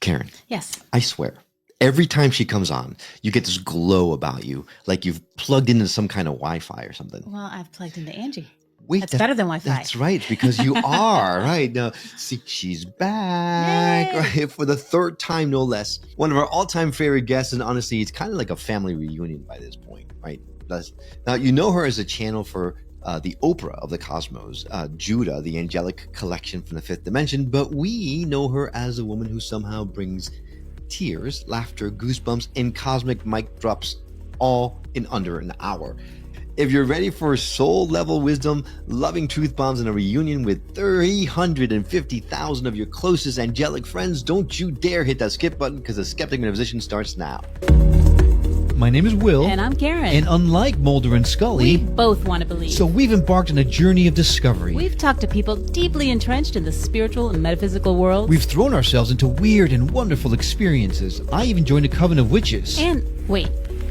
Karen, Yes. I swear, every time she comes on, you get this glow about you, like you've plugged into some kind of Wi-Fi or something. Well, I've plugged into Anjie. Wait, That's better than Wi-Fi. That's right, because you are, right? Now, see, she's back, Yay! right? For the third time, no less. One of our all-time favorite guests, and honestly, it's kind of like a family reunion by this point, right? Now, you know her as a channel for the Oprah of the cosmos, Judah, the angelic collection from the fifth dimension, but we know her as a woman who somehow brings tears, laughter, goosebumps, and cosmic mic drops all in under an hour. If you're ready for soul level wisdom, loving truth bombs, and a reunion with 350,000 of your closest angelic friends, don't you dare hit that skip button, because the Skeptic Metaphysician starts now. My name is Will. And I'm Karen. And unlike Mulder and Scully, we both want to believe. So we've embarked on a journey of discovery. We've talked to people deeply entrenched in the spiritual and metaphysical world. We've thrown ourselves into weird and wonderful experiences. I even joined a coven of witches. And wait,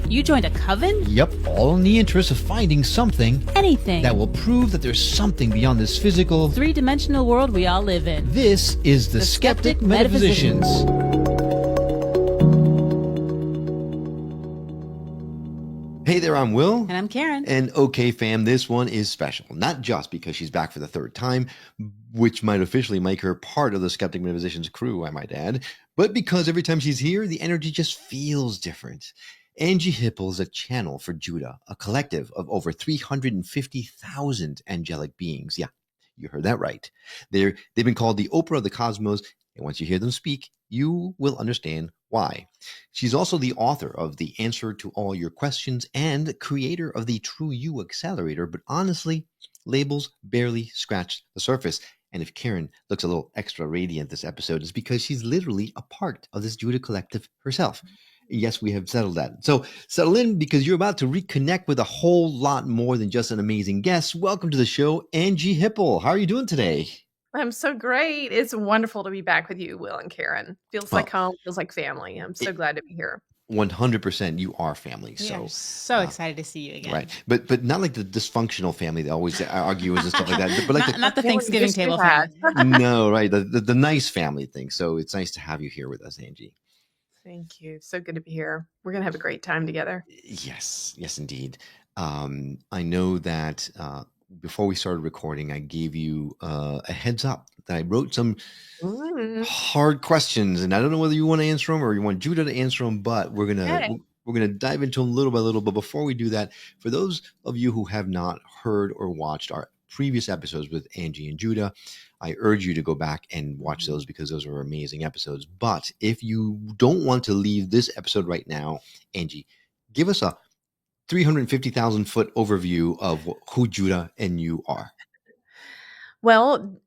you joined a coven? Yep, all in the interest of finding something. Anything. That will prove that there's something beyond this physical, three-dimensional world we all live in. This is the Skeptic Metaphysicians. Hey there, I'm Will. And I'm Karen. And okay, fam, this one is special. Not just because she's back for the third time, which might officially make her part of the Skeptic Metaphysicians crew, I might add, but because every time she's here, the energy just feels different. Anjie Hipple is a channel for Judah, a collective of over 350,000 angelic beings. Yeah, you heard that right. They've been called the Oprah of the cosmos, and once you hear them speak, you will understand why. She's also the author of The Answer to All Your Questions and creator of the True You Accelerator, but honestly, labels barely scratch the surface. And if Karen looks a little extra radiant this episode, it's because she's literally a part of this Judah collective herself. Yes, we have settled that. So settle in, because you're about to reconnect with a whole lot more than just an amazing guest. Welcome to the show, Anjie Hipple. How are you doing today? I'm so great. It's wonderful to be back with you, Will and Karen. Feels like home, feels like family. I'm so glad to be here. 100%, you are family. We are so excited to see you again. Right, but not like the dysfunctional family that always argues and stuff like that. But like not the Thanksgiving table family. No, right, the nice family thing. So it's nice to have you here with us, Anjie. Thank you. So good to be here. We're gonna have a great time together. Yes, indeed. I know that before we started recording, I gave you a heads up that I wrote some hard questions, and I don't know whether you want to answer them or you want Judah to answer them, but we're gonna dive into them little by little. But before we do that, for those of you who have not heard or watched our previous episodes with Anjie and Judah, I urge you to go back and watch those, because those are amazing episodes. But if you don't want to leave this episode right now, Anjie, give us a 350,000 foot overview of who Judah and you are. Well,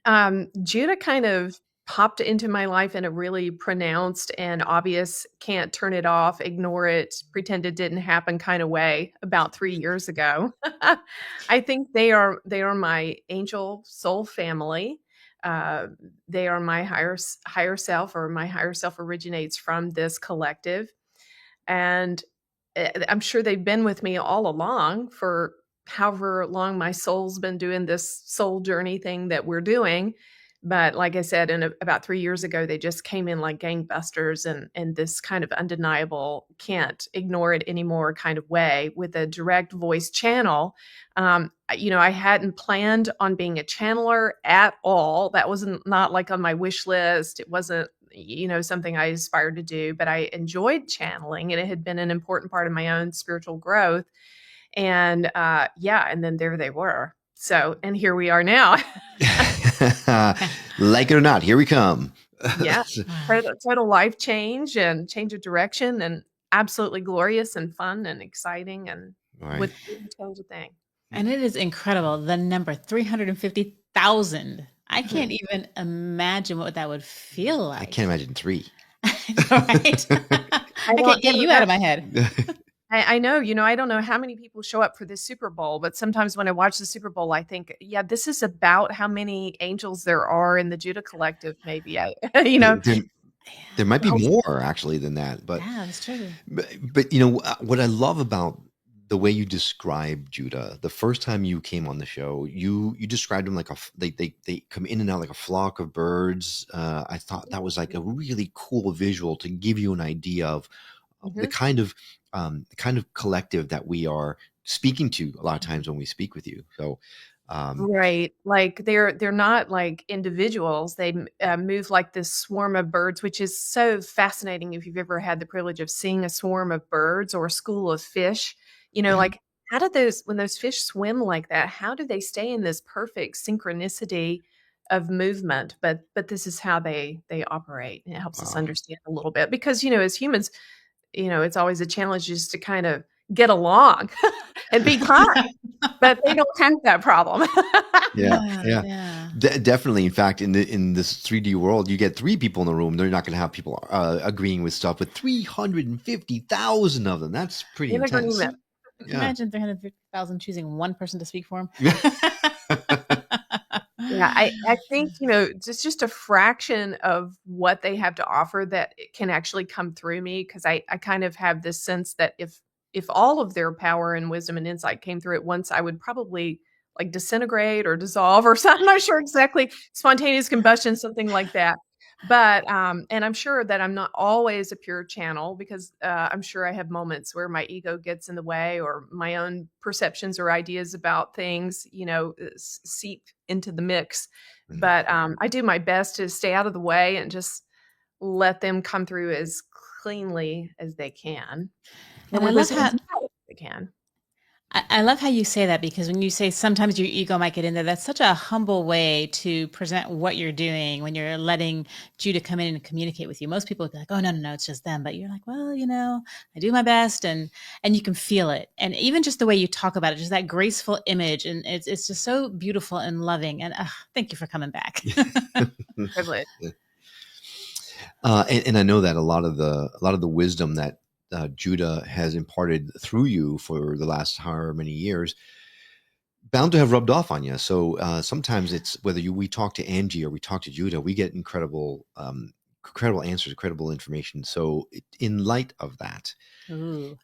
Judah kind of popped into my life in a really pronounced and obvious, can't turn it off, ignore it, pretend it didn't happen kind of way about 3 years ago. I think they are my angel soul family. They are my higher self, or my higher self originates from this collective. And I'm sure they've been with me all along for however long my soul's been doing this soul journey thing that we're doing. But like I said, about 3 years ago, they just came in like gangbusters, and this kind of undeniable, can't ignore it anymore kind of way, with a direct voice channel. I hadn't planned on being a channeler at all. That wasn't not like on my wish list. It wasn't, something I aspired to do, but I enjoyed channeling, and it had been an important part of my own spiritual growth. And and then there they were. So, and here we are now. Like it or not, here we come. Yeah, total life change and change of direction, and absolutely glorious and fun and exciting, and with total thing. And it is incredible. The number 350,000. I can't even imagine what that would feel like. I can't imagine 3. Right? I can't get you out of my head. I know, I don't know how many people show up for this Super Bowl, but sometimes when I watch the Super Bowl, I think, yeah, this is about how many angels there are in the Judah collective, maybe. There might be more actually than that, but yeah, that's true. But what I love about the way you described Judah, the first time you came on the show, you described them like they come in and out like a flock of birds. I thought that was like a really cool visual to give you an idea of the kind of collective that we are speaking to a lot of times when we speak with you. So, Right. Like they're not like individuals. They move like this swarm of birds, which is so fascinating if you've ever had the privilege of seeing a swarm of birds or a school of fish. Like how do when those fish swim like that, how do they stay in this perfect synchronicity of movement? But this is how they operate. And it helps us wow. understand a little bit because, as humans, it's always a challenge just to kind of get along and be kind, but they don't have that problem. Yeah. Definitely. In fact, in this 3D world, you get 3 people in the room. They're not going to have people agreeing with stuff, but 350,000 of them. That's pretty In intense. agreement. Yeah. Imagine 350,000 choosing one person to speak for him. Yeah, I think, it's just a fraction of what they have to offer that it can actually come through me, because I kind of have this sense that if all of their power and wisdom and insight came through at once, I would probably like disintegrate or dissolve or something. I'm not sure exactly, spontaneous combustion, something like that. But and I'm sure that I'm not always a pure channel, because I'm sure I have moments where my ego gets in the way, or my own perceptions or ideas about things, seep into the mix. Mhm. But I do my best to stay out of the way and just let them come through as cleanly as they can, And with I love as how much as they can. I love how you say that, because when you say sometimes your ego might get in there, that's such a humble way to present what you're doing when you're letting Judah come in and communicate with you. Most people would be like, oh, no, it's just them. But you're like, well, I do my best, and you can feel it. And even just the way you talk about it, just that graceful image. And it's just so beautiful and loving. And thank you for coming back. Privilege. And I know that a lot of the wisdom that Judah has imparted through you for the last however many years, bound to have rubbed off on you. So sometimes it's whether we talk to Anjie or we talk to Judah, we get incredible answers, incredible information. So in light of that, Ooh.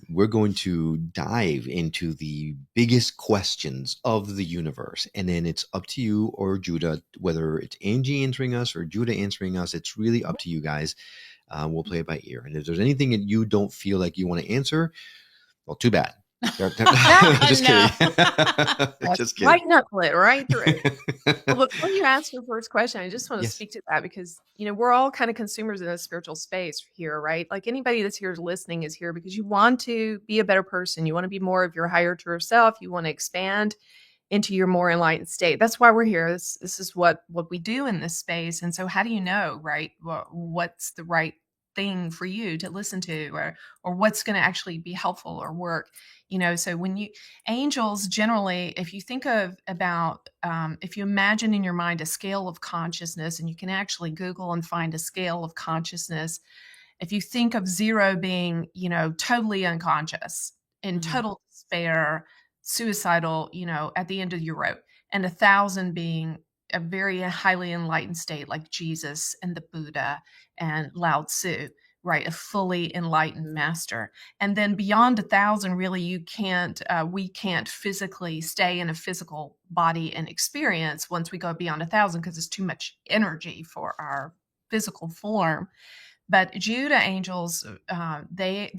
we're going to dive into the biggest questions of the universe. And then it's up to you or Judah, whether it's Anjie answering us or Judah answering us. It's really up to you guys. We'll play it by ear. And if there's anything that you don't feel like you want to answer, well, too bad. Just kidding. Just kidding. White knuckle it right through. Well, before you ask your first question, I just want to Yes. speak to that, because we're all kind of consumers in a spiritual space here, right? Like anybody that's here listening is here because you want to be a better person. You want to be more of your higher truer self. You want to expand into your more enlightened state. That's why we're here. This is what we do in this space. And so how do you know, right, what's the right thing for you to listen to, or what's going to actually be helpful or work? So when angels generally, if you think about if you imagine in your mind a scale of consciousness, and you can actually Google and find a scale of consciousness, if you think of 0 being totally unconscious, in total despair, suicidal, at the end of your rope, and 1,000 being a very highly enlightened state, like Jesus and the Buddha and Lao Tzu, right? A fully enlightened master. And then beyond 1,000, really, we can't physically stay in a physical body and experience once we go beyond 1,000, because it's too much energy for our physical form. But Judah angels, they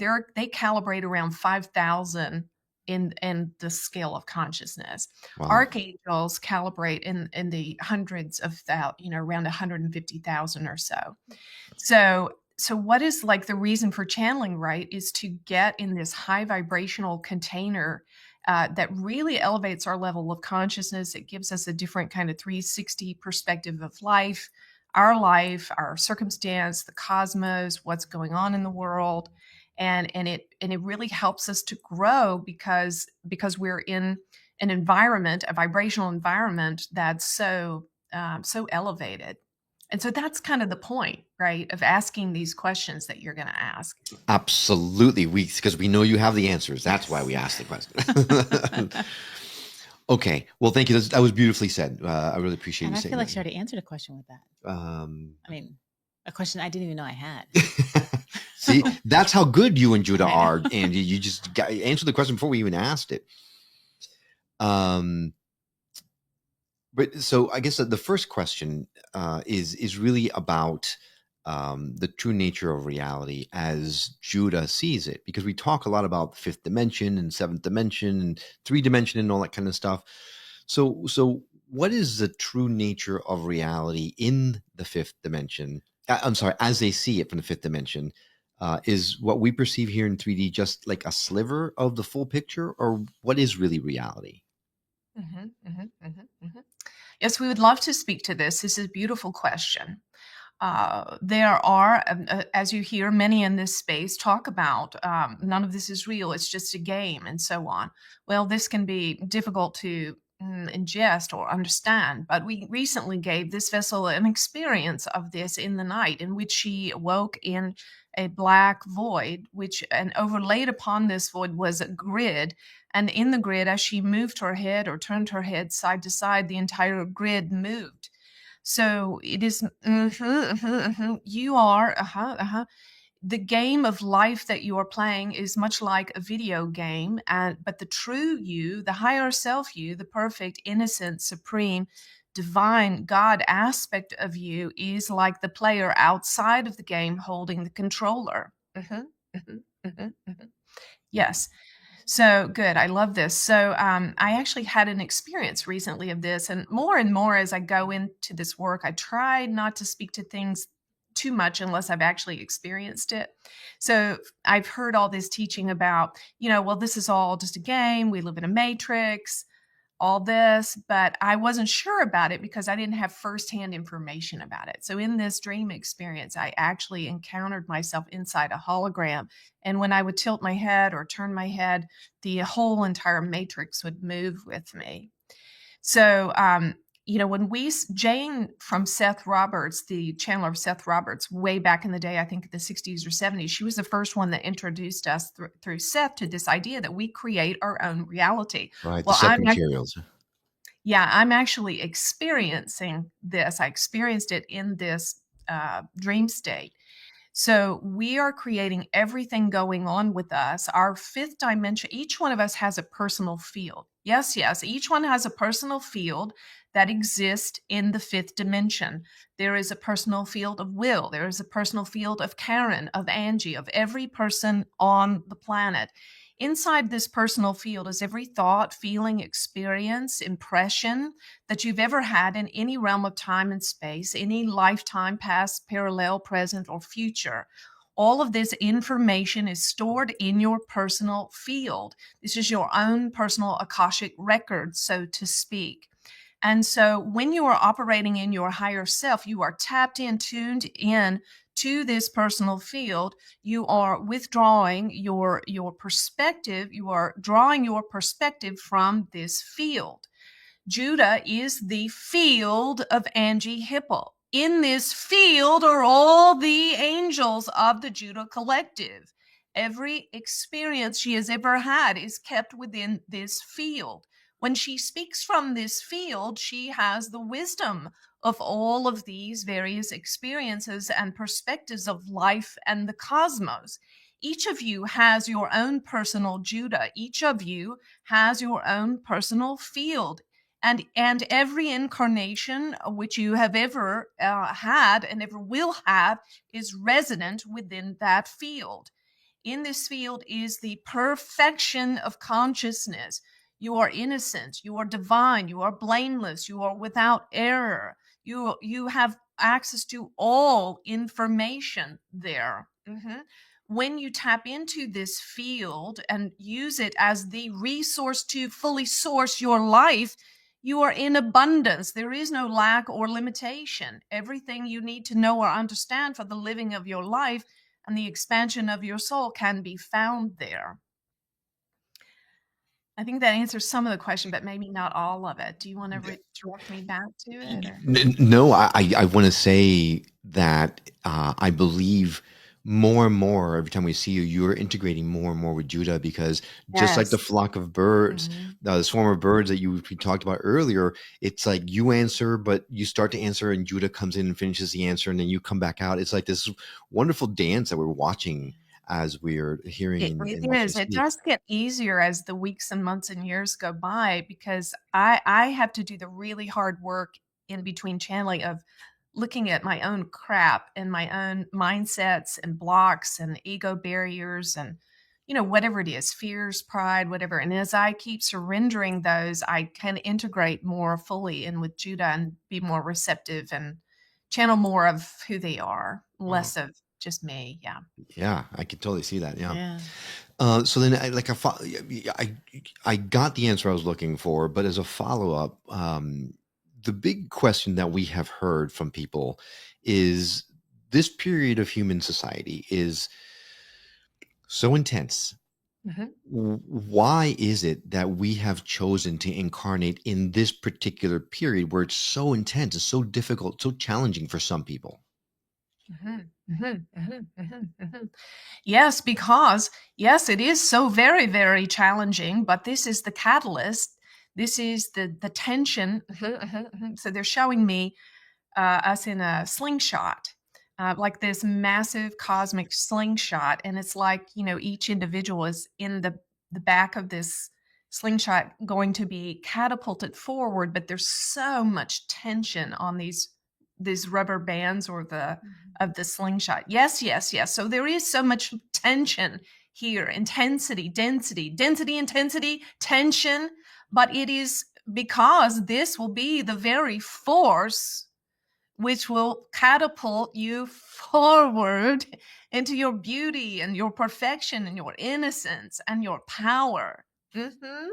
calibrate around 5,000 in the scale of consciousness. Wow. Archangels calibrate in the hundreds of thousands, around 150,000 or so. So what is like the reason for channeling, right, is to get in this high vibrational container that really elevates our level of consciousness. It gives us a different kind of 360 perspective of life, our circumstance, the cosmos, what's going on in the world. And it really helps us to grow because we're in an environment, a vibrational environment that's so elevated. And so that's kind of the point, right, of asking these questions that you're going to ask. Absolutely. Because we know you have the answers. That's why we asked the question. Okay. Well, thank you. That was beautifully said. I really appreciate And you I saying feel like that. she already answered a question with that. I mean, a question I didn't even know I had. See, that's how good you and Judah I know. are, Andy. You just answered the question before we even asked it. But so I guess the first question is really about the true nature of reality as Judah sees it, because we talk a lot about the fifth dimension and seventh dimension and three dimension and all that kind of stuff. So what is the true nature of reality in the fifth dimension? I'm sorry, as they see it from the fifth dimension. Is what we perceive here in 3D just like a sliver of the full picture, or what is really reality? Yes, we would love to speak to this. This is a beautiful question. There are, as you hear, many in this space talk about none of this is real, it's just a game, and so on. Well, this can be difficult to ingest or understand, but we recently gave this vessel an experience of this in the night, in which she awoke in a black void, and overlaid upon this void was a grid. And in the grid, as she moved her head or turned her head side to side, the entire grid moved. So it is, you are, the game of life that you are playing is much like a video game, but the true you, the higher self you, the perfect, innocent, supreme, divine God aspect of you is like the player outside of the game holding the controller. Yes. So good. I love this. So I actually had an experience recently of this, and more as I go into this work, I try not to speak to things too much unless I've actually experienced it. So I've heard all this teaching about, well, this is all just a game. We live in a matrix, all this, but I wasn't sure about it because I didn't have firsthand information about it. So in this dream experience, I actually encountered myself inside a hologram. And when I would tilt my head or turn my head, the whole entire matrix would move with me. So, when Jane from Seth Roberts, the channeler of Seth Roberts, way back in the day, I think the 60s or 70s, she was the first one that introduced us through Seth to this idea that we create our own reality. Right, Well, the separate materials. I'm actually experiencing this. I experienced it in this dream state. So we are creating everything going on with us. Our fifth dimension, each one of us has a personal field. Yes, each one has a personal field that exists in the fifth dimension. There is a personal field of Will. There is a personal field of Karen, of Angie, of every person on the planet. Inside this personal field is every thought, feeling, experience, impression that you've ever had in any realm of time and space, any lifetime, past, parallel, present, or future. All of this information is stored in your personal field. This is your own personal Akashic record, so to speak. And so when you are operating in your higher self, you are tapped in, tuned in to this personal field. You are withdrawing your perspective. You are drawing your perspective from this field. Judah is the field of Anjie Hipple. In this field are all the angels of the Judah collective. Every experience she has ever had is kept within this field. When she speaks from this field, she has the wisdom of all of these various experiences and perspectives of life and the cosmos. Each of you has your own personal Judah. Each of you has your own personal field. And every incarnation which you have ever had and ever will have is resident within that field. In this field is the perfection of consciousness. You are innocent, you are divine, you are blameless, you are without error. You have access to all information there. When you tap into this field and use it as the resource to fully source your life, you are in abundance. There is no lack or limitation. Everything you need to know or understand for the living of your life and the expansion of your soul can be found there. I think that answers some of the question, but maybe not all of it. Do you want to direct me back to it? No, I want to say that I believe more and more every time we see you, you're integrating more and more with Judah, because just like the Yes. flock of birds, Mhm. the swarm of birds that we talked about earlier, it's like you answer, but you start to answer and Judah comes in and finishes the answer, and then you come back out. It's like this wonderful dance that we're watching as we're hearing and It watching you is. It speak. does get easier as the weeks and months and years go by, because I have to do the really hard work in between channeling of looking at my own crap and my own mindsets and blocks and ego barriers and whatever it is, fears, pride, whatever. And as I keep surrendering those, I can integrate more fully in with Judah and be more receptive and channel more of who they are, Wow. less of just me. Yeah. Yeah, I can totally see that. Yeah. Yeah. So then, I got the answer I was looking for, but as a follow up, the big question that we have heard from people is this period of human society is so intense. Mhm. Why is it that we have chosen to incarnate in this particular period where it's so intense, it's so difficult, so challenging for some people? Mhm, mhm, mhm, mhm, mhm. Yes, because yes, it is so very, very challenging, but this is the catalyst. This is the tension. So they're showing me us in a slingshot, like this massive cosmic slingshot, and it's like each individual is in the back of this slingshot, going to be catapulted forward. But there's so much tension on these rubber bands or the of the slingshot. Yes, yes, yes. So there is so much tension here, intensity, density, intensity, tension. But it is because this will be the very force which will catapult you forward into your beauty and your perfection and your innocence and your power. Mhm.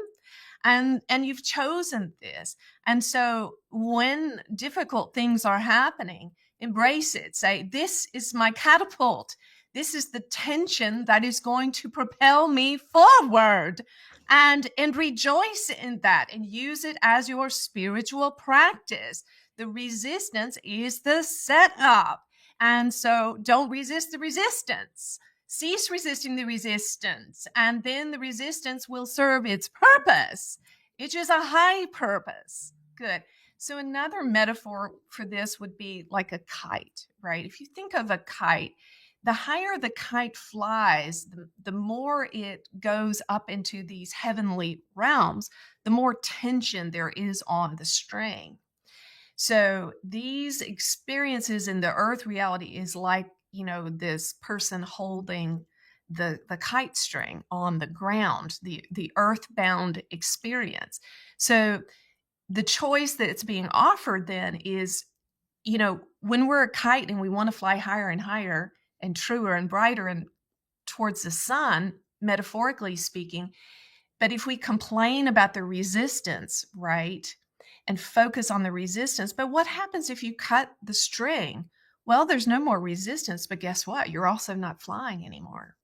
And you've chosen this. And so when difficult things are happening, embrace it. Say, this is my catapult. This is the tension that is going to propel me forward. And rejoice in that and use it as your spiritual practice. The resistance is the setup. And so don't resist the resistance. Cease resisting the resistance, and then the resistance will serve its purpose, which is a high purpose. Good. So, another metaphor for this would be like a kite, right? If you think of a kite, the higher the kite flies, the more it goes up into these heavenly realms, the more tension there is on the string. So these experiences in the earth reality is like, this person holding the kite string on the ground, the earthbound experience. So the choice that's being offered then is, when we're a kite and we want to fly higher and higher and truer and brighter and towards the sun, metaphorically speaking, but if we complain about the resistance, right, and focus on the resistance, but what happens if you cut the string? Well, there's no more resistance, but guess what? You're also not flying anymore,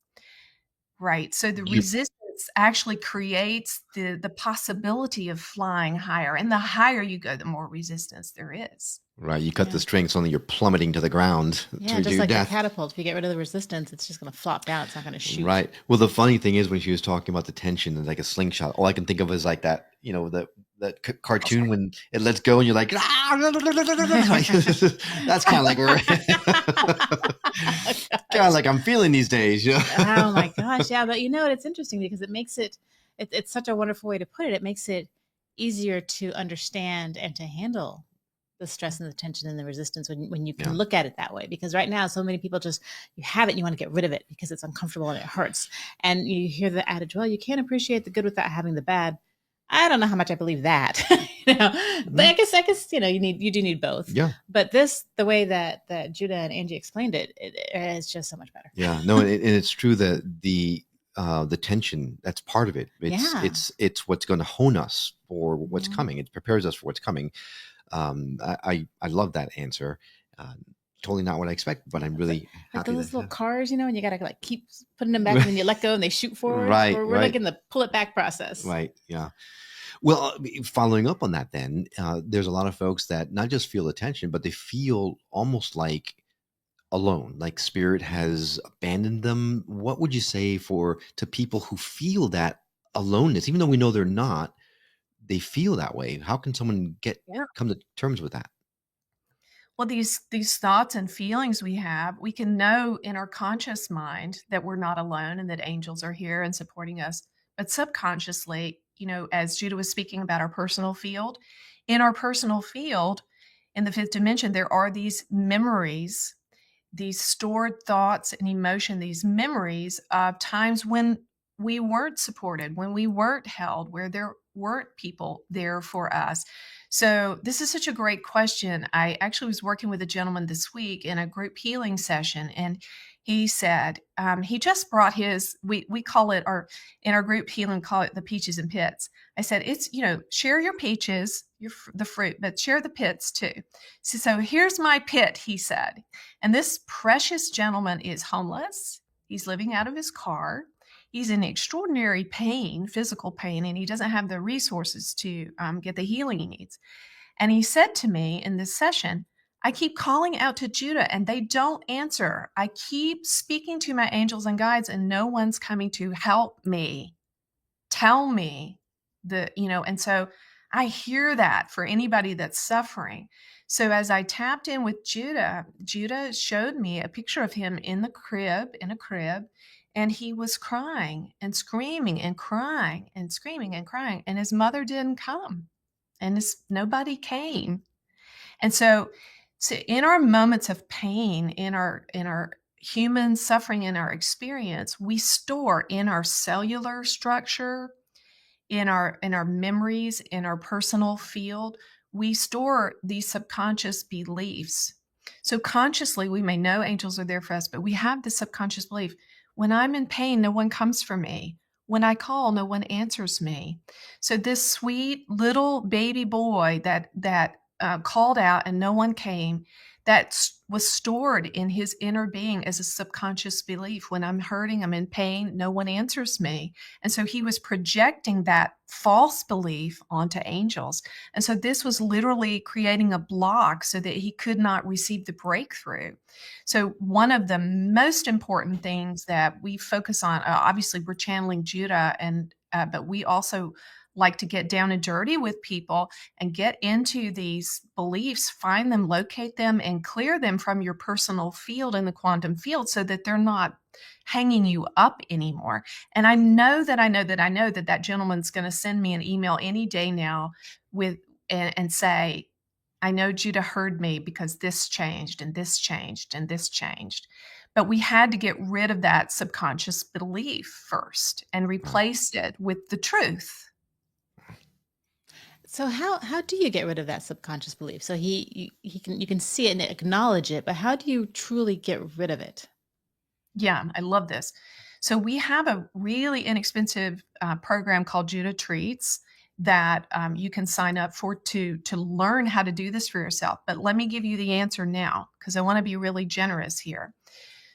right? So the You resistance actually creates the possibility of flying higher, and the higher you go, the more resistance there is. Right, you cut the Yeah. string, so you're plummeting to the ground Yeah. to Just your like the death. catapult. If you get rid of the resistance, it's just going to flop down. It's not going to shoot. Right. Well, the funny thing is when she was talking about the tension and like a slingshot, all I can think of is like that, that Oh, cartoon sorry. when it lets go and you're like, "Ah!" That's kind of like kind of like I'm feeling these days. Oh my gosh. Yeah. But it's interesting because it makes it's such a wonderful way to put it. It makes it easier to understand and to handle the stress and the tension and the resistance when you can Yeah. look at it that way. Because right now, so many people you have it and you want to get rid of it because it's uncomfortable and it hurts. And you hear the adage, well, you can't appreciate the good without having the bad. I don't know how much I believe that, but I guess, you do need both. Yeah. But the way that Judah and Angie explained it is just so much better. Yeah. No, and it's true that the tension, that's part of it. Yeah. It's what's going to hone us for what's Mhm. coming. It prepares us for what's coming. I love that answer. Totally not what I expected, but I'm really Like happy those that. little cars, and you gotta like keep putting them back, and then you let go, and they shoot forward. Right, We're like right, in the pull it back process. right. Yeah. Well, following up on that, then there's a lot of folks that not just feel the tension, but they feel almost like alone, like spirit has abandoned them. What would you say to people who feel that aloneness, even though we know they're not, they feel that way? How can someone Yeah. come to terms with that? Well, these thoughts and feelings we have, we can know in our conscious mind that we're not alone and that angels are here and supporting us. But subconsciously, as Judah was speaking about our personal field, in our personal field, in the fifth dimension, there are these memories, these stored thoughts and emotion, these memories of times when we weren't supported, when we weren't held, where there weren't people there for us. So, this is such a great question. I actually was working with a gentleman this week in a group healing session, and he said he just brought we call it, or in our group healing, call it the peaches and pits. I said, it's, share your peaches, the fruit, but share the pits too. So here's my pit, he said. And this precious gentleman is homeless. He's living out of his car. He's in extraordinary pain, physical pain, and he doesn't have the resources to get the healing he needs. And he said to me in this session, I keep calling out to Judah and they don't answer. I keep speaking to my angels and guides and no one's coming to help me, tell me and so I hear that for anybody that's suffering. So as I tapped in with Judah, Judah showed me a picture of him in a crib, and he was crying and screaming and crying and screaming and crying, and his mother didn't come, and nobody came. And so in our moments of pain, in our human suffering, in our experience, we store in our cellular structure, in our memories, in our personal field, we store these subconscious beliefs. So consciously, we may know angels are there for us, but we have this subconscious belief: when I'm in pain, no one comes for me. When I call, no one answers me. So this sweet little baby boy that called out and no one came, that was stored in his inner being as a subconscious belief. When I'm hurting, I'm in pain, no one answers me. And so he was projecting that false belief onto angels. And so this was literally creating a block so that he could not receive the breakthrough. So one of the most important things that we focus on, obviously we're channeling Judah, but we also like to get down and dirty with people and get into these beliefs, find them, locate them, and clear them from your personal field in the quantum field so that they're not hanging you up anymore. And I know that gentleman's going to send me an email any day now and say, I know Judah heard me because this changed and this changed and this changed. But we had to get rid of that subconscious belief first and replace it with the truth. So how do you get rid of that subconscious belief? So you can see it and acknowledge it, but how do you truly get rid of it? Yeah, I love this. So we have a really inexpensive program called Judah Treats that you can sign up for to learn how to do this for yourself. But let me give you the answer now, because I want to be really generous here.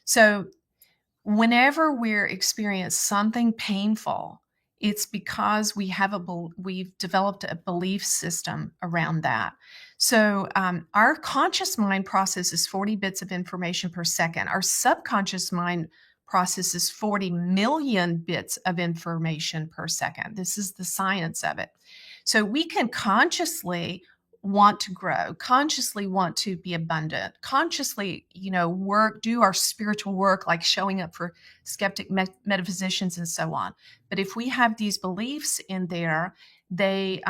So whenever we're experiencing something painful, it's because we've developed a belief system around that. So our conscious mind processes 40 bits of information per second. Our subconscious mind processes 40 million bits of information per second. This is the science of it. So we can consciously want to grow, consciously want to be abundant, consciously, do our spiritual work, like showing up for skeptic metaphysicians and so on. But if we have these beliefs in there, they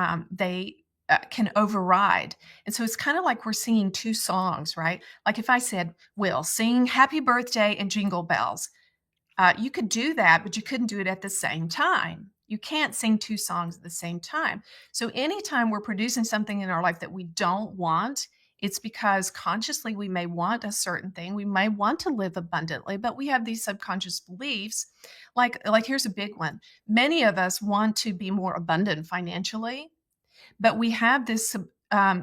can override. And so it's kind of like we're singing two songs, right? Like if I said, Will, sing Happy Birthday and Jingle Bells. You could do that, but you couldn't do it at the same time. You can't sing two songs at the same time. So anytime we're producing something in our life that we don't want, it's because consciously we may want a certain thing. We may want to live abundantly, but we have these subconscious beliefs. Like here's a big one. Many of us want to be more abundant financially, but we have this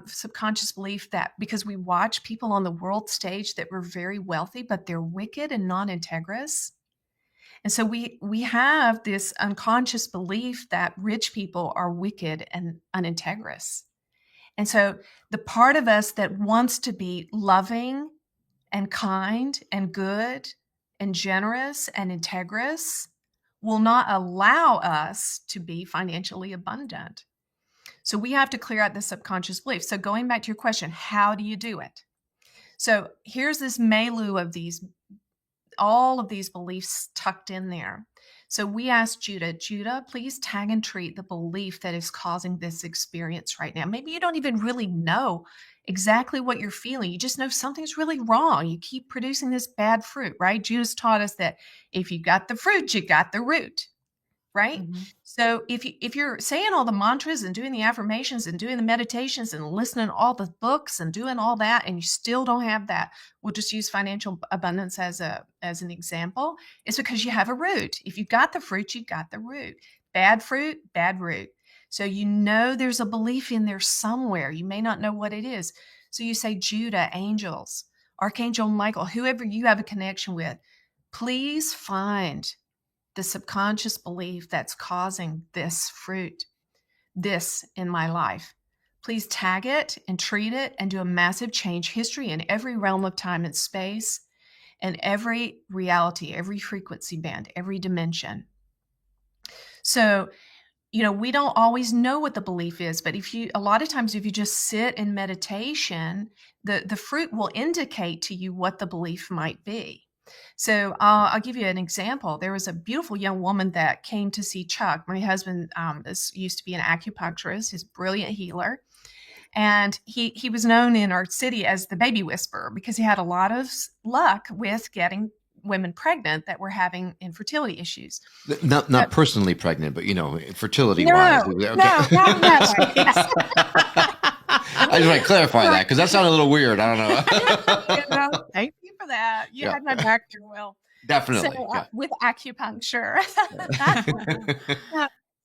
subconscious belief that because we watch people on the world stage that were very wealthy, but they're wicked and non-integrous. And so we have this unconscious belief that rich people are wicked and unintegrous. And so the part of us that wants to be loving and kind and good and generous and integrous will not allow us to be financially abundant. So we have to clear out the subconscious belief. So going back to your question, how do you do it? So here's this milieu of all of these beliefs tucked in there. So we asked Judah, please tag and treat the belief that is causing this experience right now. Maybe you don't even really know exactly what you're feeling. You just know something's really wrong. You keep producing this bad fruit, right? Judah's taught us that if you got the fruit, you got the root, right? Mm-hmm. So if you're saying all the mantras and doing the affirmations and doing the meditations and listening to all the books and doing all that, and you still don't have that, we'll just use financial abundance as an example, it's because you have a root. If you got the fruit, you got the root. Bad fruit, bad root. So you know there's a belief in there somewhere. You may not know what it is. So you say, Judah, angels, Archangel Michael, whoever you have a connection with, please find the subconscious belief that's causing this fruit, this in my life. Please tag it and treat it and do a massive change history in every realm of time and space and every reality, every frequency band, every dimension. So, we don't always know what the belief is, but a lot of times, if you just sit in meditation, the fruit will indicate to you what the belief might be. So I'll give you an example. There was a beautiful young woman that came to see Chuck. My husband used to be an acupuncturist. He's a brilliant healer. And he was known in our city as the baby whisperer because he had a lot of luck with getting women pregnant that were having infertility issues. Not personally pregnant, but fertility No, wise. Okay. not that way. I just want to clarify that because that sounded a little weird. I don't know. Thank you for that. You had my back there, Will. Definitely. So, with acupuncture.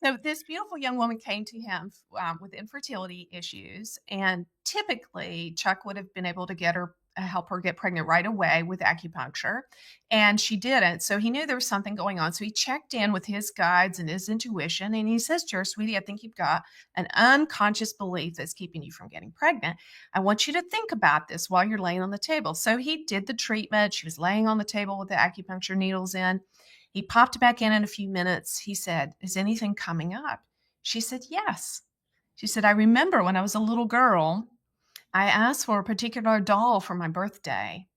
So this beautiful young woman came to him with infertility issues, and typically Chuck would have been able to help her get pregnant right away with acupuncture, and she didn't. So he knew there was something going on. So he checked in with his guides and his intuition, and he says to her, "Sweetie, I think you've got an unconscious belief that's keeping you from getting pregnant. I want you to think about this while you're laying on the table." So he did the treatment. She was laying on the table with the acupuncture needles in. He popped back in a few minutes. He said, "Is anything coming up?" She said, "Yes." She said, "I remember when I was a little girl, I asked for a particular doll for my birthday.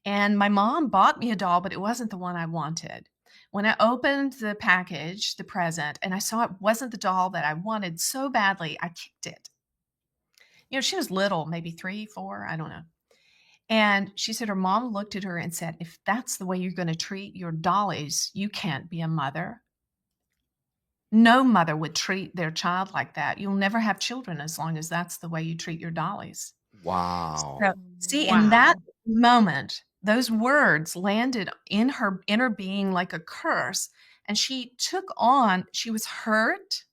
And my mom bought me a doll, but it wasn't the one I wanted. When I opened the package, the present, and I saw it wasn't the doll that I wanted so badly, I kicked it." She was little, maybe 3, 4, I don't know. And she said her mom looked at her and said, "If that's the way you're going to treat your dollies, you can't be a mother. No mother would treat their child like that. You'll never have children as long as that's the way you treat your dollies." Wow. So, see, Wow. in that moment, those words landed in her inner being like a curse. And she was hurt,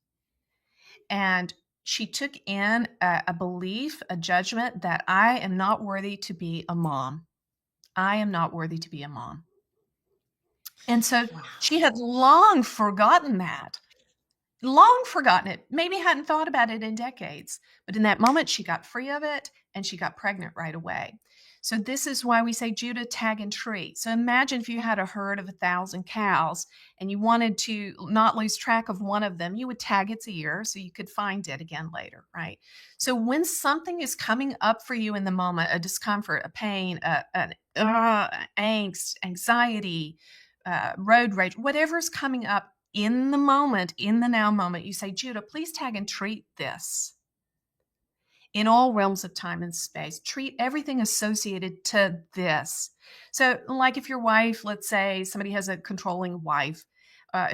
and she took in a belief, a judgment that I am not worthy to be a mom. I am not worthy to be a mom. And so she had long forgotten it, maybe hadn't thought about it in decades. But in that moment, she got free of it and she got pregnant right away. So this is why we say, Judah, tag and treat. So imagine if you had a herd of 1,000 cows and you wanted to not lose track of one of them, you would tag its ear so you could find it again later, right? So when something is coming up for you in the moment, a discomfort, a pain, angst, anxiety, road rage, whatever's coming up in the moment, in the now moment, you say, Judah, please tag and treat this. In all realms of time and space, treat everything associated to this. So like if your wife, let's say somebody has a controlling wife,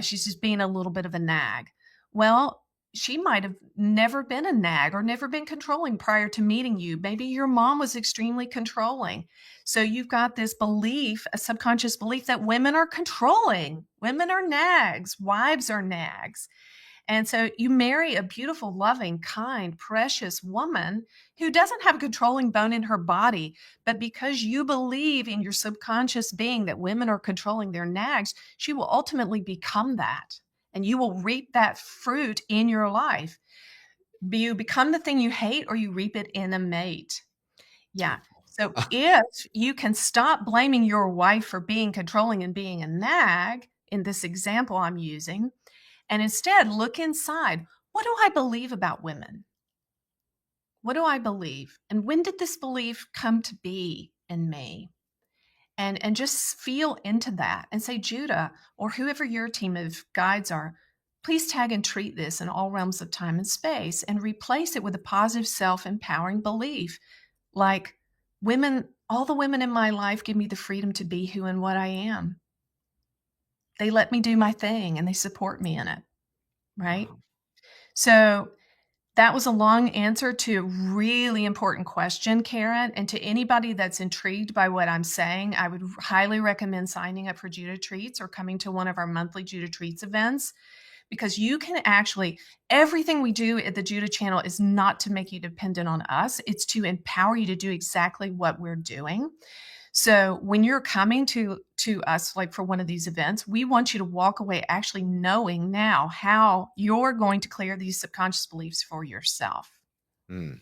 she's just being a little bit of a nag. Well, she might have never been a nag or never been controlling prior to meeting you. Maybe your mom was extremely controlling. So you've got this belief, a subconscious belief that women are controlling. Women are nags. Wives are nags. And so you marry a beautiful, loving, kind, precious woman who doesn't have a controlling bone in her body, but because you believe in your subconscious being that women are controlling their nags, she will ultimately become that. And you will reap that fruit in your life. You become the thing you hate or you reap it in a mate. Yeah. So if you can stop blaming your wife for being controlling and being a nag in this example I'm using, and instead look inside, what do I believe about women? What do I believe? And when did this belief come to be in me? And just feel into that and say, Judah, or whoever your team of guides are, please tag and treat this in all realms of time and space and replace it with a positive self-empowering belief. Like women, all the women in my life give me the freedom to be who and what I am. They let me do my thing and they support me in it. Right. Wow. So that was a long answer to a really important question, Karen. And to anybody that's intrigued by what I'm saying, I would highly recommend signing up for Judah Treats or coming to one of our monthly Judah Treats events, because you can actually, everything we do at the Judah channel is not to make you dependent on us. It's to empower you to do exactly what we're doing. So when you're coming to us, like for one of these events, we want you to walk away actually knowing now how you're going to clear these subconscious beliefs for yourself. Mm.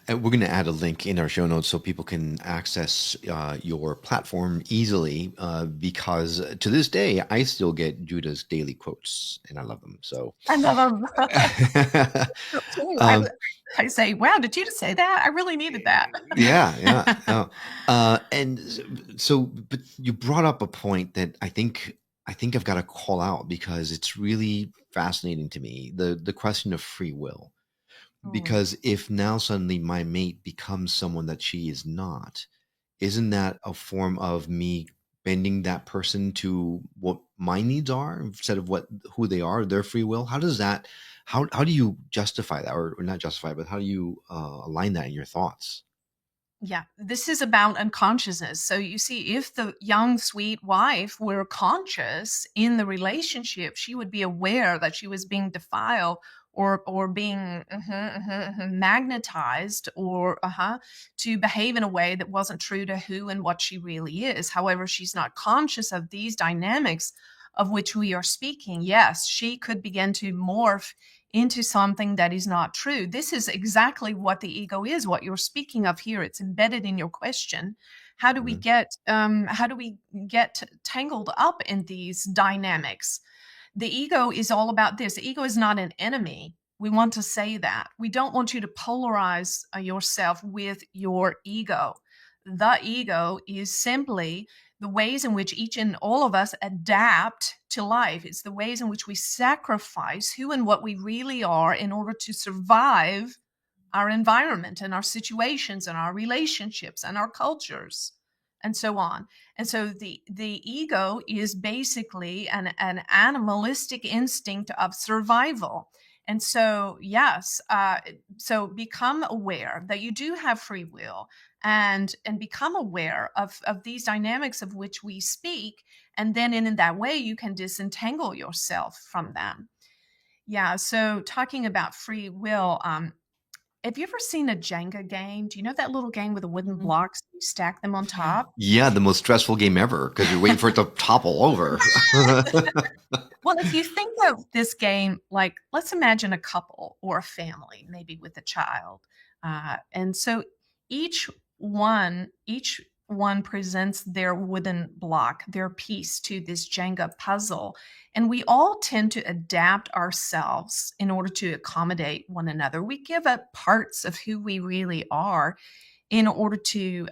And we're going to add a link in our show notes so people can access your platform easily, because to this day, I still get Judah's daily quotes and I love them. So I love them. um, I say, wow, did you just say that? I really needed that. yeah. And so, but you brought up a point that I think I've got to call out because it's really fascinating to me. The question of free will. Because if now suddenly my mate becomes someone that she is not, isn't that a form of me bending that person to what my needs are instead of who they are, their free will? How does that, how do you justify that, or not justify, but how do you align that in your thoughts? Yeah, this is about unconsciousness. So you see, if the young, sweet wife were conscious in the relationship, she would be aware that she was being defiled or being magnetized or to behave in a way that wasn't true to who and what she really is. However, she's not conscious of these dynamics of which we are speaking. Yes, she could begin to morph into something that is not true. This is exactly what the ego is, what you're speaking of here. It's embedded in your question. How do we Mhm. get tangled up in these dynamics? The ego is all about this. The ego is not an enemy. We want to say that. We don't want you to polarize yourself with your ego. The ego is simply the ways in which each and all of us adapt to life. It's the ways in which we sacrifice who and what we really are in order to survive our environment and our situations and our relationships and our cultures and so on. And so the ego is basically an animalistic instinct of survival. And so, yes, so become aware that you do have free will, and become aware of these dynamics of which we speak. And then in that way, you can disentangle yourself from them. Yeah. So talking about free will, have you ever seen a Jenga game? Do you know that little game with the wooden blocks? You stack them on top. Yeah, the most stressful game ever because you're waiting for it to topple over. Well, if you think of this game, like let's imagine a couple or a family, maybe with a child, and so each each one presents their wooden block, their piece to this Jenga puzzle, and we all tend to adapt ourselves in order to accommodate one another. We give up parts of who we really are in order to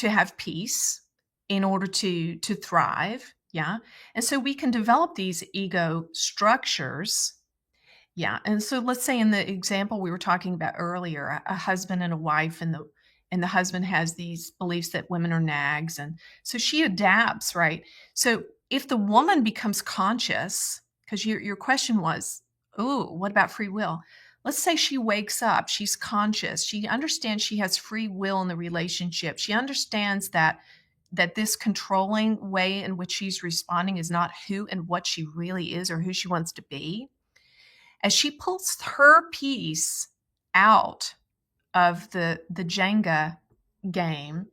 have peace, in order to thrive. Yeah. And so we can develop these ego structures. Yeah. And so let's say in the example we were talking about earlier, a husband and a wife, and the husband has these beliefs that women are nags. And so she adapts, right? So if the woman becomes conscious, because your question was, oh, what about free will? Let's say she wakes up, she's conscious, she understands she has free will in the relationship. She understands that this controlling way in which she's responding is not who and what she really is or who she wants to be. As she pulls her piece out of the Jenga game,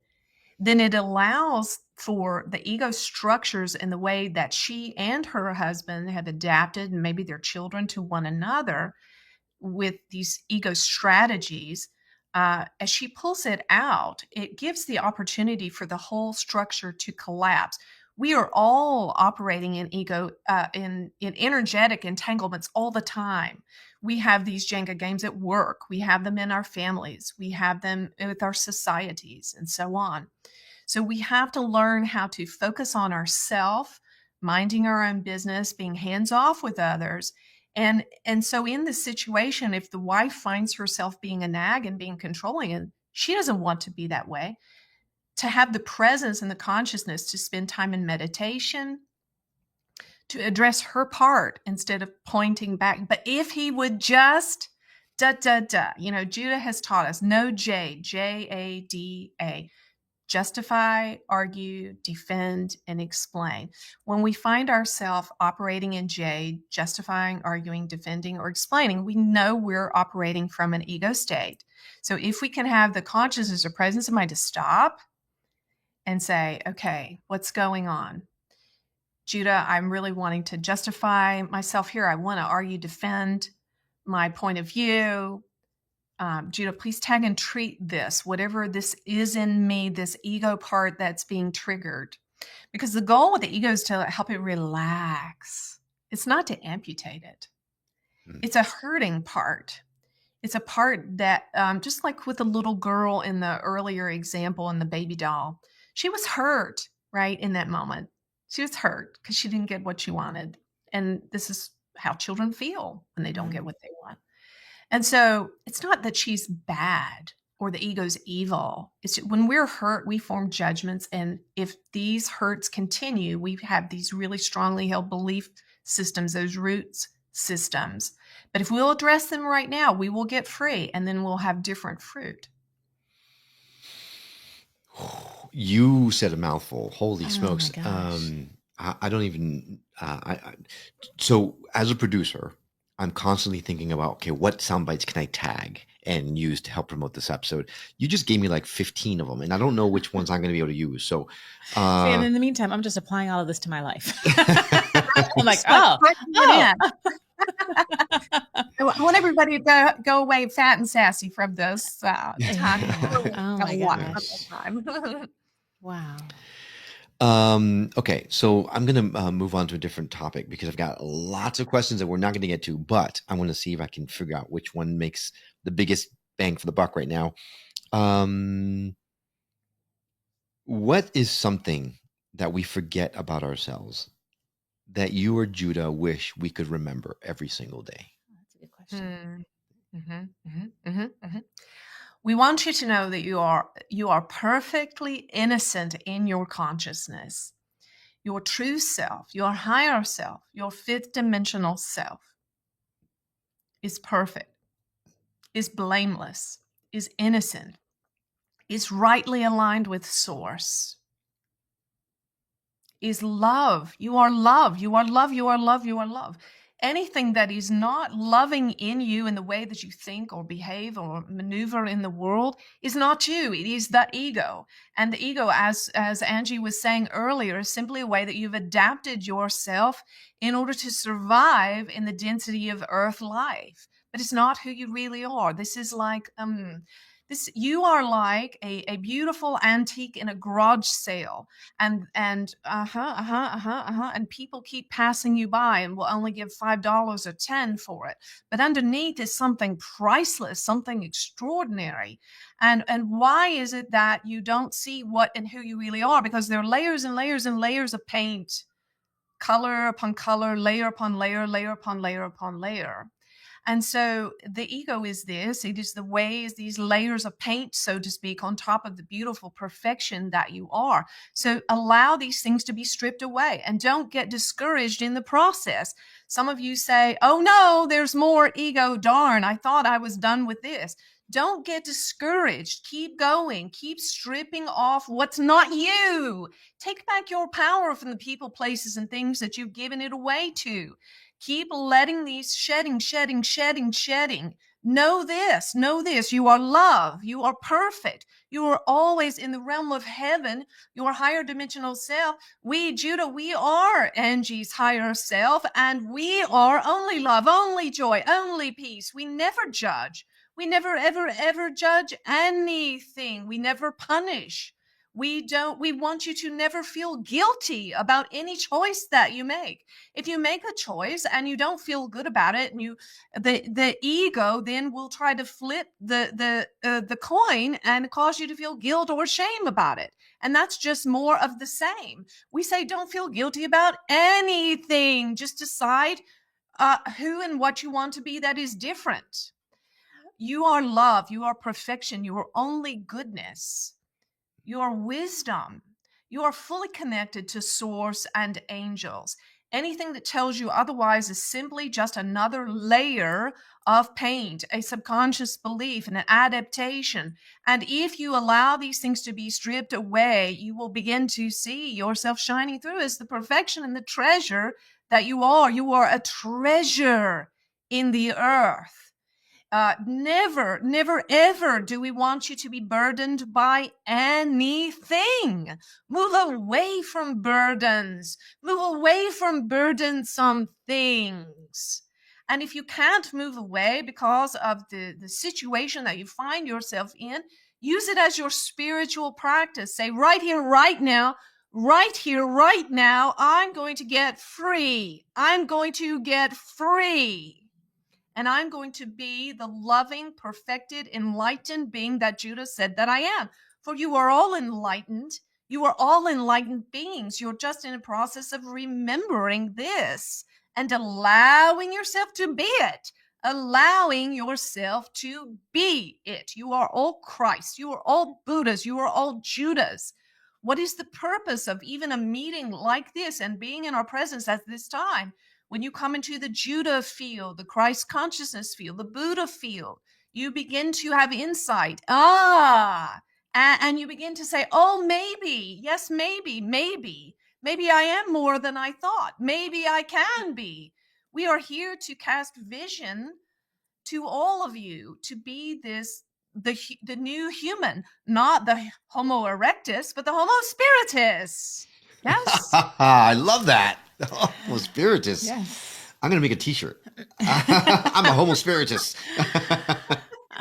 then it allows for the ego structures and the way that she and her husband have adapted, and maybe their children, to one another with these ego strategies. as she pulls it out, it gives the opportunity for the whole structure to collapse. We are all operating in ego, in energetic entanglements all the time. We have these Jenga games at work. We have them in our families. We have them with our societies and so on. So we have to learn how to focus on ourself, minding our own business, being hands off with others. And so in this situation, if the wife finds herself being a nag and being controlling, and she doesn't want to be that way, to have the presence and the consciousness to spend time in meditation, to address her part instead of pointing back. But if he would just Judah has taught us no Jada, justify, argue, defend, and explain. When we find ourselves operating in J, justifying, arguing, defending, or explaining, we know we're operating from an ego state. So if we can have the consciousness or presence of mind to stop and say, okay, what's going on? Judah, I'm really wanting to justify myself here. I want to argue, defend my point of view. Judah, please tag and treat this, whatever this is in me, this ego part that's being triggered. Because the goal with the ego is to help it relax. It's not to amputate it. It's a hurting part. It's a part that, just like with the little girl in the earlier example in the baby doll, she was hurt, right, in that moment. She was hurt because she didn't get what she wanted. And this is how children feel when they don't get what they want. And so it's not that she's bad or the ego's evil. It's when we're hurt, we form judgments. And if these hurts continue, we have these really strongly held belief systems, those roots systems. But if we'll address them right now, we will get free and then we'll have different fruit. You said a mouthful. Holy smokes. My gosh. I don't even, so as a producer, I'm constantly thinking about, okay, what sound bites can I tag and use to help promote this episode? You just gave me like 15 of them, and I don't know which ones I'm going to be able to use. So, And in the meantime, I'm just applying all of this to my life. I'm like, I want everybody to go away fat and sassy from this time. Oh my gosh. Wow. Okay, so I'm going to move on to a different topic because I've got lots of questions that we're not going to get to, but I want to see if I can figure out which one makes the biggest bang for the buck right now. What is something that we forget about ourselves that you or Judah wish we could remember every single day? That's a good question. We want you to know that you are perfectly innocent in your consciousness. Your true self, your higher self, your fifth dimensional self is perfect, is blameless, is innocent, is rightly aligned with source, is love. You are love. You are love. You are love. You are love. Anything that is not loving in you in the way that you think or behave or maneuver in the world is not you. It is the ego. And the ego, as Anjie was saying earlier, is simply a way that you've adapted yourself in order to survive in the density of earth life. But it's not who you really are. This is like, you are like a beautiful antique in a garage sale, and people keep passing you by and will only give $5 or $10 for it. But underneath is something priceless, something extraordinary. And why is it that you don't see what and who you really are? Because there are layers and layers and layers of paint, color upon color, layer upon layer, layer upon layer upon layer. And so the ego is this, it is the ways, these layers of paint, so to speak, on top of the beautiful perfection that you are. So allow these things to be stripped away and don't get discouraged in the process. Some of you say, oh no, there's more ego. Darn, I thought I was done with this. Don't get discouraged. Keep going. Keep stripping off what's not you. Take back your power from the people, places, and things that you've given it away to. Keep letting these shedding. Know this. You are love. You are perfect. You are always in the realm of heaven, your higher dimensional self. We, Judah, we are Angie's higher self, and we are only love, only joy, only peace. We never judge. We never, ever, ever judge anything. We never punish. We want you to never feel guilty about any choice that you make. If you make a choice and you don't feel good about it, and the ego then will try to flip the coin and cause you to feel guilt or shame about it. And that's just more of the same. We say, don't feel guilty about anything. Just decide who and what you want to be that is different. You are love. You are perfection. You are only goodness. You are wisdom. You are fully connected to source and angels. Anything that tells you otherwise is simply just another layer of paint, a subconscious belief, and an adaptation. And if you allow these things to be stripped away, you will begin to see yourself shining through as the perfection and the treasure that you are. You are a treasure in the earth. Never, never, ever do we want you to be burdened by anything. Move away from burdens. Move away from burdensome things. And if you can't move away because of the situation that you find yourself in, use it as your spiritual practice. Say, right here, right now, I'm going to get free. I'm going to get free. And I'm going to be the loving, perfected, enlightened being that Judah said that I am. For you are all enlightened. You are all enlightened beings. You're just in a process of remembering this and allowing yourself to be it. Allowing yourself to be it. You are all Christ. You are all Buddhas. You are all Judahs. What is the purpose of even a meeting like this and being in our presence at this time? When you come into the Judah field, the Christ consciousness field, the Buddha field, you begin to have insight. And you begin to say, oh, maybe, yes, maybe I am more than I thought. Maybe I can be. We are here to cast vision to all of you to be the new human, not the Homo erectus, but the Homo spiritus. Yes. I love that. Homo spiritus. Yes. I'm going to make a t-shirt. I'm a Homo spiritus.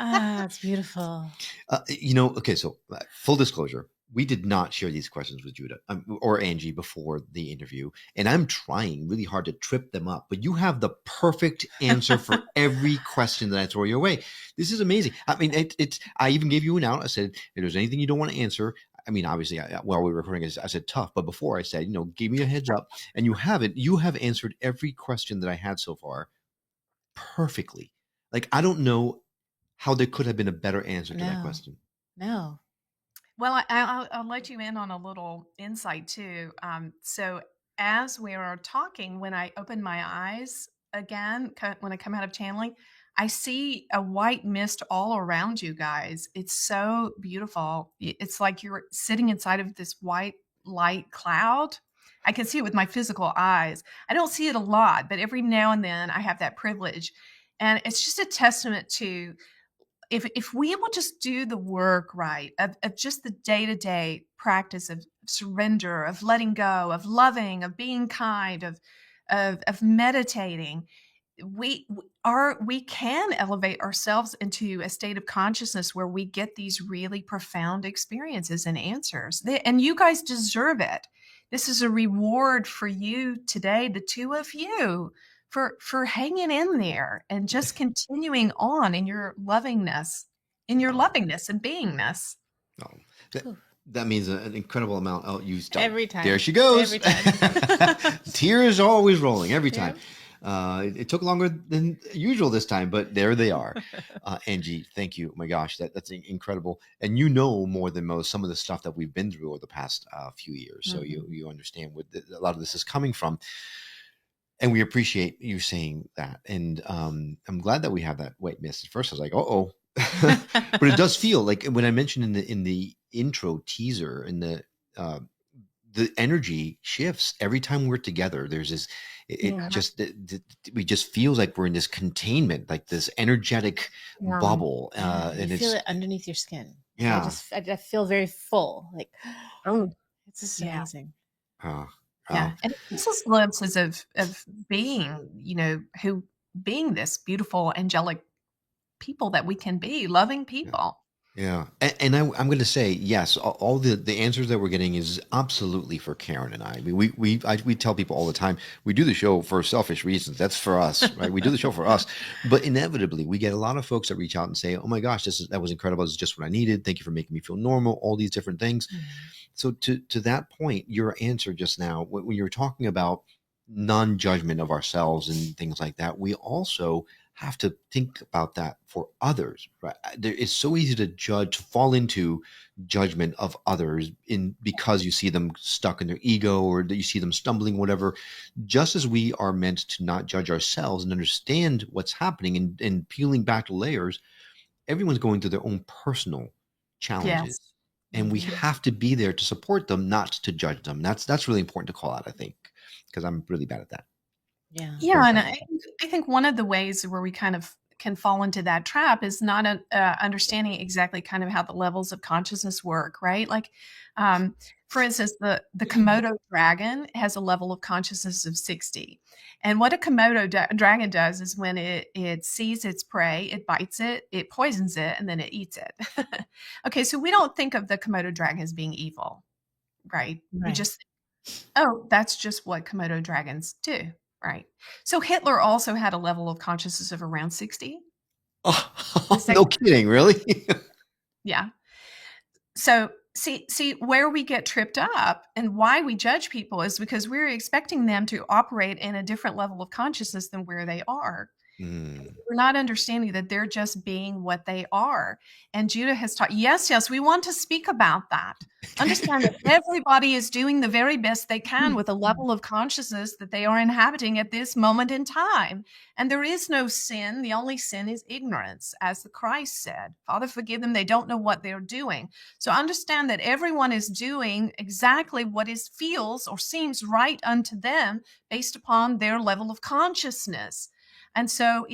It's beautiful. Okay, so full disclosure, we did not share these questions with Judah or Anjie before the interview, and I'm trying really hard to trip them up, but you have the perfect answer for every question that I throw your way. This is amazing. I mean, I even gave you an out. I said, if there's anything you don't want to answer, I mean, obviously, while we were recording, I said tough, but before I said, give me a heads up, and you haven't. You have answered every question that I had so far perfectly. Like, I don't know how there could have been a better answer to that question. No. Well, I'll let you in on a little insight too. So as we are talking, when I open my eyes again, when I come out of channeling, I see a white mist all around you guys. It's so beautiful. It's like you're sitting inside of this white light cloud. I can see it with my physical eyes. I don't see it a lot, but every now and then I have that privilege. And it's just a testament to if we will just do the work right of just the day-to-day practice of surrender, of letting go, of loving, of being kind, of meditating, we can elevate ourselves into a state of consciousness where we get these really profound experiences and answers. And you guys deserve it. This is a reward for you today, the two of you, for hanging in there and just continuing on in your lovingness, and beingness. Oh, that means an incredible amount. Oh, you stop. Every time. There she goes. Every time. Tears always rolling every time. Yeah. It took longer than usual this time, but there they are. Anjie, thank you. Oh my gosh, that's incredible. And more than most some of the stuff that we've been through over the past few years. So you understand where a lot of this is coming from. And we appreciate you saying that. And I'm glad that we have that white mist. At first I was like, uh-oh. But it does feel like when I mentioned in the intro teaser, and the energy shifts every time we're together. There's this, we just feel like we're in this containment, like this energetic bubble. And you feel it underneath your skin. Yeah. I feel very full. Like, it's just amazing. Yeah. And this is glimpses of being, being this beautiful angelic people that we can be, loving people. Yeah. I'm going to say, yes, all the answers that we're getting is absolutely for Karen and I. I mean, we tell people all the time, we do the show for selfish reasons. That's for us, right? We do the show for us. But inevitably, we get a lot of folks that reach out and say, oh my gosh, that was incredible. This is just what I needed. Thank you for making me feel normal, all these different things. So to that point, your answer just now, when you were talking about non-judgment of ourselves and things like that, we also have to think about that for others, right? It's so easy to judge, to fall into judgment of others because you see them stuck in their ego or that you see them stumbling, whatever. Just as we are meant to not judge ourselves and understand what's happening and peeling back the layers, everyone's going through their own personal challenges. Yes. And we have to be there to support them, not to judge them. That's really important to call out, I think, because I'm really bad at that. Yeah, and I think one of the ways where we kind of can fall into that trap is not understanding exactly kind of how the levels of consciousness work, right? Like, for instance, the Komodo dragon has a level of consciousness of 60. And what a Komodo dragon does is when it sees its prey, it bites it, it poisons it, and then it eats it. Okay, so we don't think of the Komodo dragon as being evil, right? We just, oh, that's just what Komodo dragons do. Right. So Hitler also had a level of consciousness of around 60. Oh, no kidding, really? Yeah. So see where we get tripped up and why we judge people is because we're expecting them to operate in a different level of consciousness than where they are. We're not understanding that they're just being what they are. And Judah has taught, yes, we want to speak about that. Understand that everybody is doing the very best they can with a level of consciousness that they are inhabiting at this moment in time. And there is no sin. The only sin is ignorance, as the Christ said. Father, forgive them. They don't know what they're doing. So understand that everyone is doing exactly what feels or seems right unto them based upon their level of consciousness. And so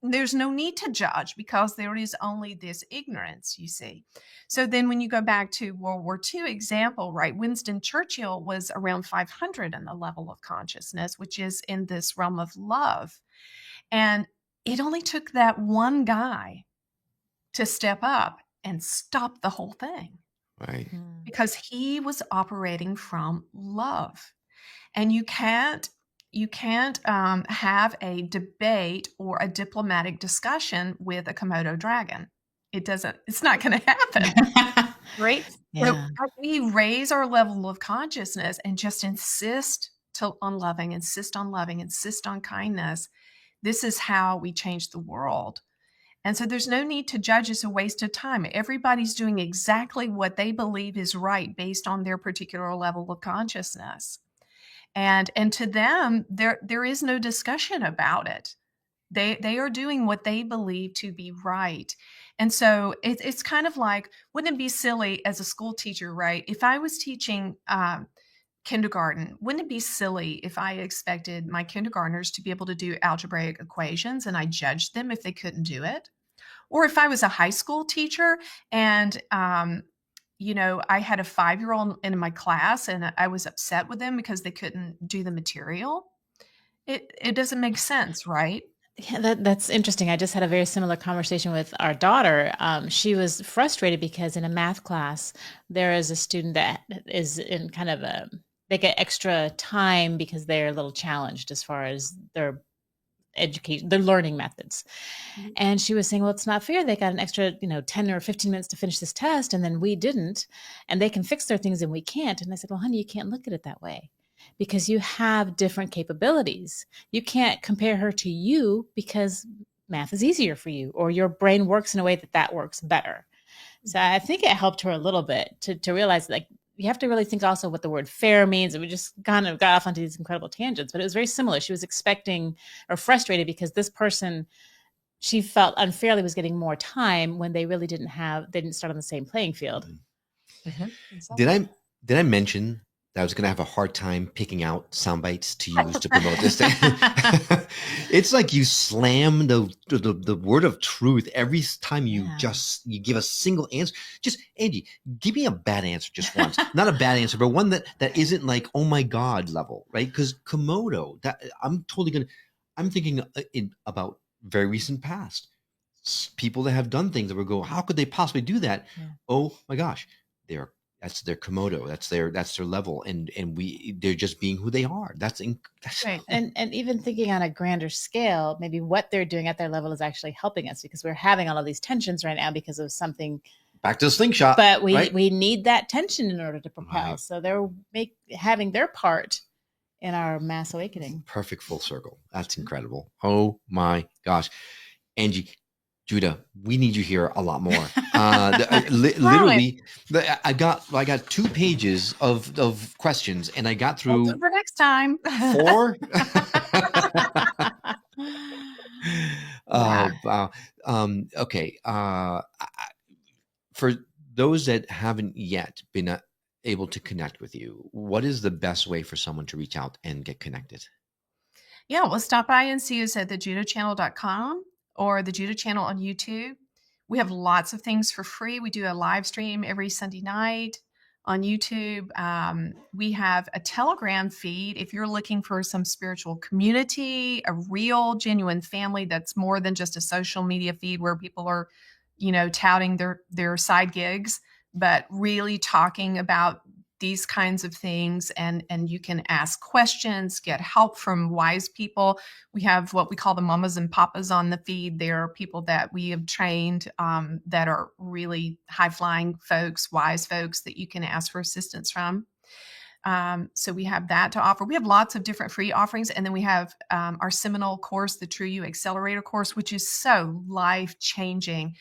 there's no need to judge because there is only this ignorance, you see. So then when you go back to World War II example, right, Winston Churchill was around 500 in the level of consciousness, which is in this realm of love. And it only took that one guy to step up and stop the whole thing. Right. Because he was operating from love. And you can't have a debate or a diplomatic discussion with a Komodo dragon. It's not going to happen. Right? Yeah. So as we raise our level of consciousness and just insist on loving, insist on loving, insist on kindness, this is how we change the world. And so there's no need to judge. It's a waste of time. Everybody's doing exactly what they believe is right based on their particular level of consciousness. And to them, there is no discussion about it. They are doing what they believe to be right. And so it's kind of like, wouldn't it be silly as a school teacher, right? If I was teaching kindergarten, wouldn't it be silly if I expected my kindergartners to be able to do algebraic equations and I judged them if they couldn't do it? Or if I was a high school teacher and I had a 5-year-old in my class and I was upset with them because they couldn't do the material. It doesn't make sense, right? Yeah, that's interesting. I just had a very similar conversation with our daughter. She was frustrated because in a math class, there is a student that is in kind of they get extra time because they're a little challenged as far as their education, their learning methods. And she was saying, well, it's not fair. They got an extra, 10 or 15 minutes to finish this test. And then we didn't, and they can fix their things and we can't. And I said, well, honey, you can't look at it that way because you have different capabilities. You can't compare her to you because math is easier for you or your brain works in a way that works better. So I think it helped her a little bit to realize like, you have to really think also what the word fair means. And we just kind of got off onto these incredible tangents, but it was very similar. She was expecting or frustrated because this person, she felt unfairly was getting more time when they really didn't start on the same playing field. Did I mention that I was going to have a hard time picking out sound bites to use to promote this thing? It's like you slam the word of truth every time you give a single answer. Just Anjie, give me a bad answer just once. Not a bad answer, but one that isn't like, oh my God level, right? Because Komodo, I'm thinking about very recent past. people that have done things that would go, how could they possibly do that? Yeah. Oh my gosh, that's their Komodo, that's their level, and they're just being who they are. That's Right. And even thinking on a grander scale, maybe what they're doing at their level is actually helping us, because we're having all of these tensions right now because of something. back to the slingshot. But we right? we need that tension in order to propel. Right. So they're having their part in our mass awakening. Perfect full circle. That's incredible. Oh my gosh, Anjie, Judah, we need you here a lot more. Literally, I got 2 pages of questions, and I got We'll do through it for next time. 4. Yeah. Oh wow. Okay. For those that haven't yet been able to connect with you, what is the best way for someone to reach out and get connected? Yeah, well, stop by and see us at thejudahchannel.com or the Judah Channel on YouTube. We have lots of things for free. We do a live stream every Sunday night on YouTube. We have a Telegram feed if you're looking for some spiritual community, a real, genuine family that's more than just a social media feed where people are, touting their side gigs, but really talking about these kinds of things, and you can ask questions, get help from wise people. We have what we call the mamas and papas on the feed. They are people that we have trained that are really high-flying folks, wise folks that you can ask for assistance from. So we have that to offer. We have lots of different free offerings. And then we have our seminal course, the True You Accelerator course, which is so life-changing.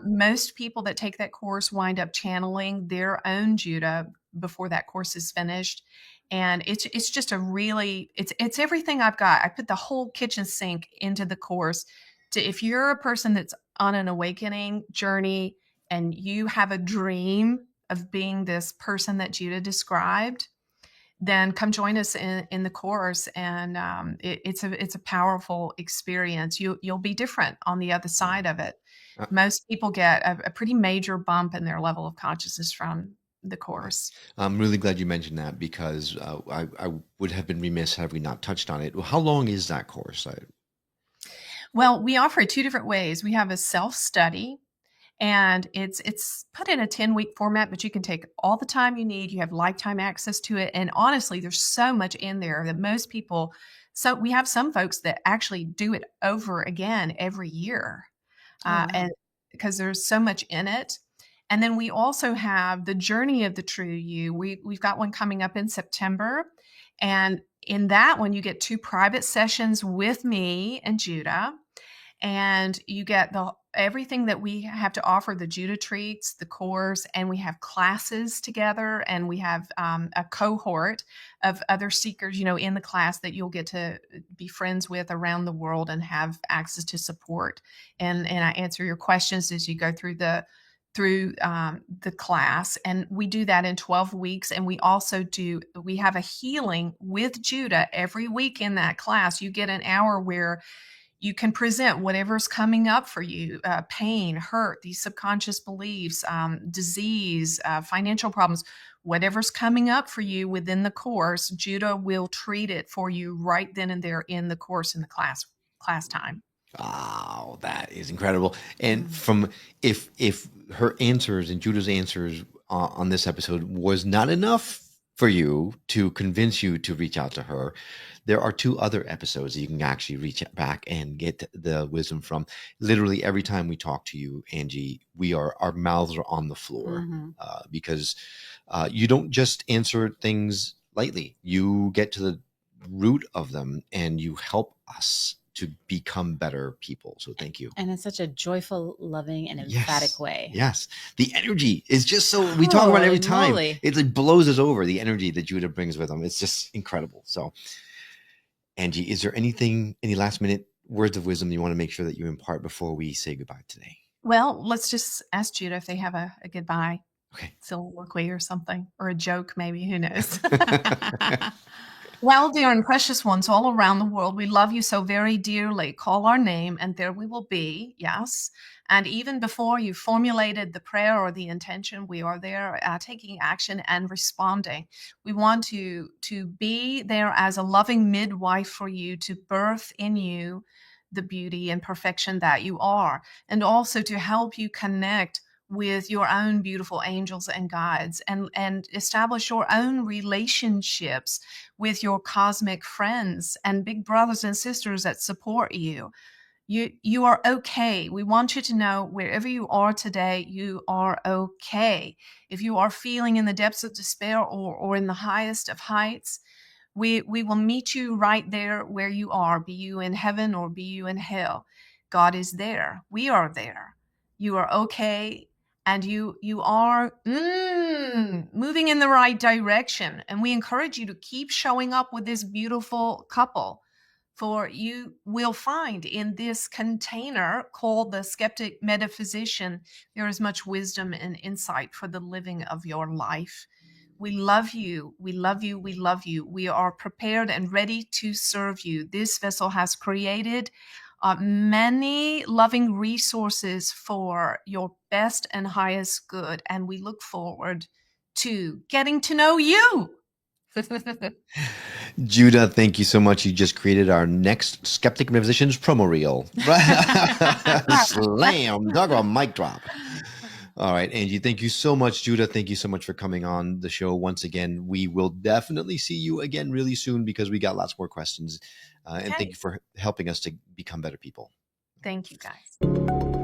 Most people that take that course wind up channeling their own Judah before that course is finished. And it's just it's everything I've got. I put the whole kitchen sink into the course. If you're a person that's on an awakening journey and you have a dream of being this person that Judah described, then come join us in the course. And it's a powerful experience. You'll be different on the other side of it. Most people get a pretty major bump in their level of consciousness from the course. I'm really glad you mentioned that, because I would have been remiss had we not touched on it. How long is that course? Well, we offer it 2 different ways. We have a self-study, and it's put in a 10-week format, but you can take all the time you need. You have lifetime access to it. And honestly, there's so much in there that most people, so we have some folks that actually do it over again every year. Wow. And because there's so much in it. And then we also have the Journey of the True You. We've got one coming up in September. And in that one, you get 2 private sessions with me and Judah. And you get everything that we have to offer, the Judah treats, the course, and we have classes together, and we have a cohort of other seekers, in the class that you'll get to be friends with around the world and have access to support. And I answer your questions as you go through the class. And we do that in 12 weeks. And we have a healing with Judah every week in that class. You get an hour where you can present whatever's coming up for you, pain, hurt, these subconscious beliefs, disease, financial problems, whatever's coming up for you within the course, Judah will treat it for you right then and there in the course, in the class time. Wow, that is incredible. And from if her answers and Judah's answers on this episode was not enough for you to convince you to reach out to her, there are 2 other episodes that you can actually reach back and get the wisdom from. Literally every time we talk to you, Anjie, our mouths are on the floor, because you don't just answer things lightly. You get to the root of them, and you help us to become better people. So thank you. And in such a joyful, loving, and emphatic way. Yes. The energy is just so, we talk about it every time. Moly. It like blows us over, the energy that Judah brings with them. It's just incredible. So Anjie, is there any last minute words of wisdom you want to make sure that you impart before we say goodbye today? Well, let's just ask Judah if they have a goodbye Okay. soliloquy or something, or a joke maybe, who knows? Well, dear and precious ones all around the world, we love you so very dearly. Call our name and there we will be, yes. And even before you formulated the prayer or the intention, we are there taking action and responding. We want to be there as a loving midwife for you, to birth in you the beauty and perfection that you are, and also to help you connect with your own beautiful angels and guides, and establish your own relationships with your cosmic friends and big brothers and sisters that support you. You are okay. We want you to know, wherever you are today, you are okay. If you are feeling in the depths of despair, or in the highest of heights, we will meet you right there where you are, be you in heaven or be you in hell. God is there. We are there. You are okay. And you are moving in the right direction. And we encourage you to keep showing up with this beautiful couple. For you will find in this container called the Skeptic Metaphysician, there is much wisdom and insight for the living of your life. We love you. We love you. We love you. We are prepared and ready to serve you. This vessel has created many loving resources for your best and highest good. And we look forward to getting to know you. Judah, thank you so much. You just created our next Skeptic Metaphysicians promo reel. Slam. Talk about mic drop. All right, Anjie, thank you so much. Judah, thank you so much for coming on the show once again. We will definitely see you again really soon because we got lots more questions. And thank you for helping us to become better people. Thank you, guys.